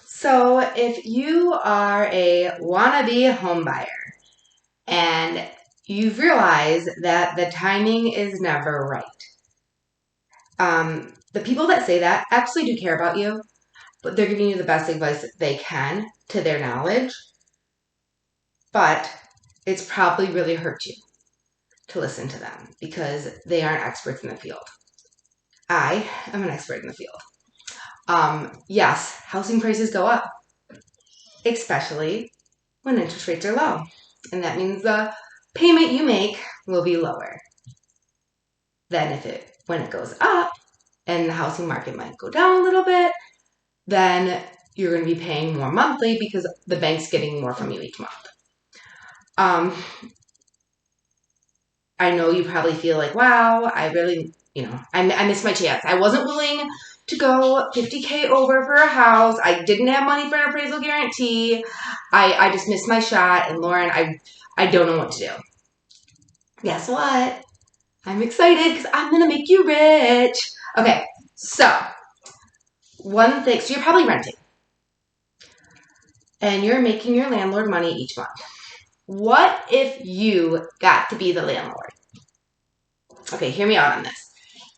So if you are a wannabe home buyer and you've realized that the timing is never right, the people that say that actually do care about you, but they're giving you the best advice they can to their knowledge. But it's probably really hurt you to listen to them because they aren't experts in the field. I am an expert in the field. Yes, housing prices go up, especially when interest rates are low. And that means the payment you make will be lower than when it goes up and the housing market might go down a little bit, then you're going to be paying more monthly because the bank's getting more from you each month. I know you probably feel like, wow, I really, I missed my chance. I wasn't willing to go $50K over for a house. I didn't have money for an appraisal guarantee. I just missed my shot. And Lauren, I don't know what to do. Guess what? I'm excited because I'm going to make you rich. Okay, so one thing, so you're probably renting and you're making your landlord money each month. What if you got to be the landlord? Okay, hear me out on this.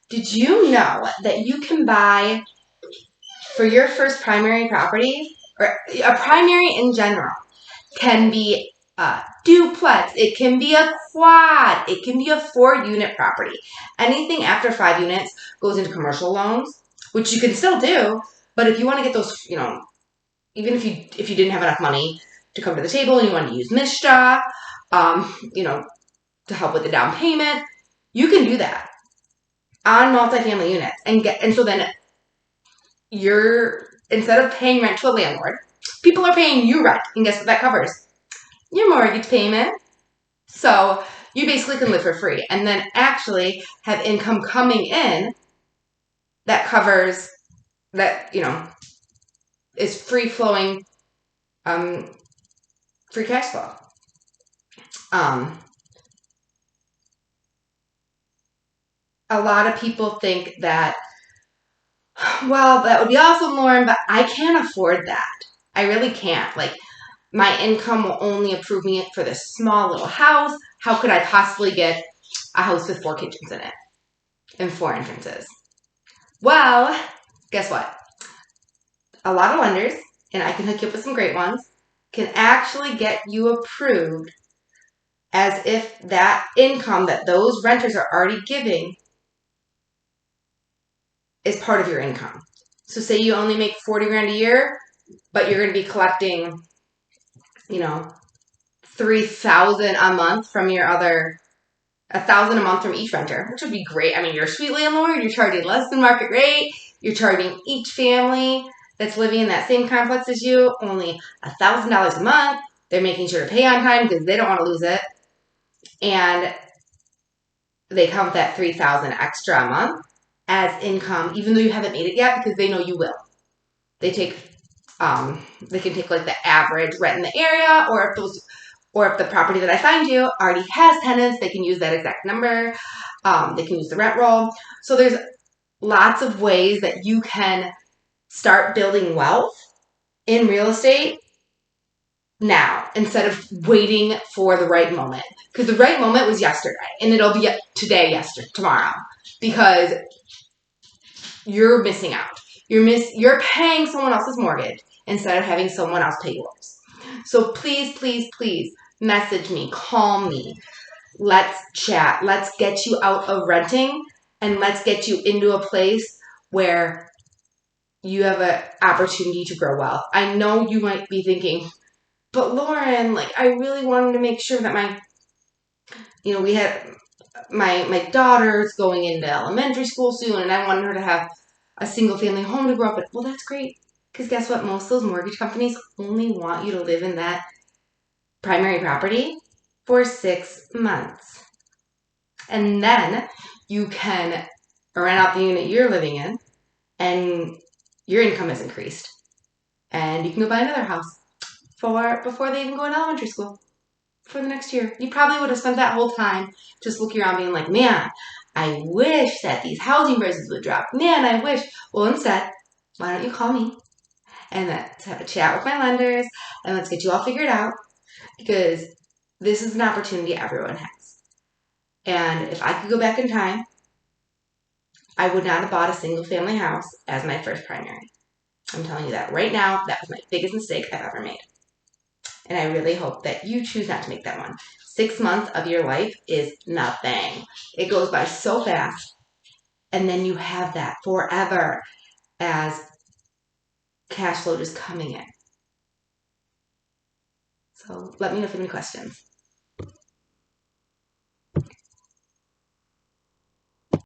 Did you know that you can buy, for your first primary property, or a primary in general, can be a duplex, it can be a quad, it can be a 4-unit property. Anything after 5 units goes into commercial loans, which you can still do, but if you want to get those, even if you didn't have enough money to come to the table and you want to use MSHA, to help with the down payment, you can do that on multifamily units and so then you're, instead of paying rent to a landlord, people are paying you rent, and guess what that covers? Your mortgage payment. So you basically can live for free and then actually have income coming in that covers, that, is free flowing, free cash flow. A lot of people think that, well, that would be awesome, Lauren, but I can't afford that. I really can't. Like, my income will only approve me for this small little house. How could I possibly get a house with 4 kitchens in it and 4 entrances? Well, guess what? A lot of lenders, and I can hook you up with some great ones, can actually get you approved as if that income that those renters are already giving is part of your income. So say you only make 40 grand a year, but you're going to be collecting, $3,000 a month from your other, $1,000 a month from each renter, which would be great. I mean, you're a sweet landlord. You're charging less than market rate. You're charging each family that's living in that same complex as you only $1,000 a month. They're making sure to pay on time because they don't want to lose it. And they count that $3,000 extra a month as income, even though you haven't made it yet, because they know you will. They can take like the average rent in the area, or if the property that I find you already has tenants, they can use that exact number. They can use the rent roll. So there's lots of ways that you can start building wealth in real estate now instead of waiting for the right moment. Because the right moment was yesterday, and it'll be today, tomorrow, because you're missing out. You're paying someone else's mortgage instead of having someone else pay yours. So please, please, please message me, call me. Let's chat. Let's get you out of renting and let's get you into a place where you have an opportunity to grow wealth. I know you might be thinking, but Lauren, I really wanted to make sure that we had my daughter's going into elementary school soon and I wanted her to have a single family home to grow up in. Well, that's great. Because guess what? Most of those mortgage companies only want you to live in that primary property for 6 months. And then you can rent out the unit you're living in and your income has increased. And you can go buy another house before they even go into elementary school for the next year. You probably would have spent that whole time just looking around being like, man, I wish that these housing prices would drop. Man, I wish. Well, instead, why don't you call me and let's have a chat with my lenders and let's get you all figured out, because this is an opportunity everyone has. And if I could go back in time, I would not have bought a single family house as my first primary. I'm telling you that right now, that was my biggest mistake I've ever made. And I really hope that you choose not to make that one. 6 months of your life is nothing. It goes by so fast. And then you have that forever as cash flow just coming in. So let me know if you have any questions.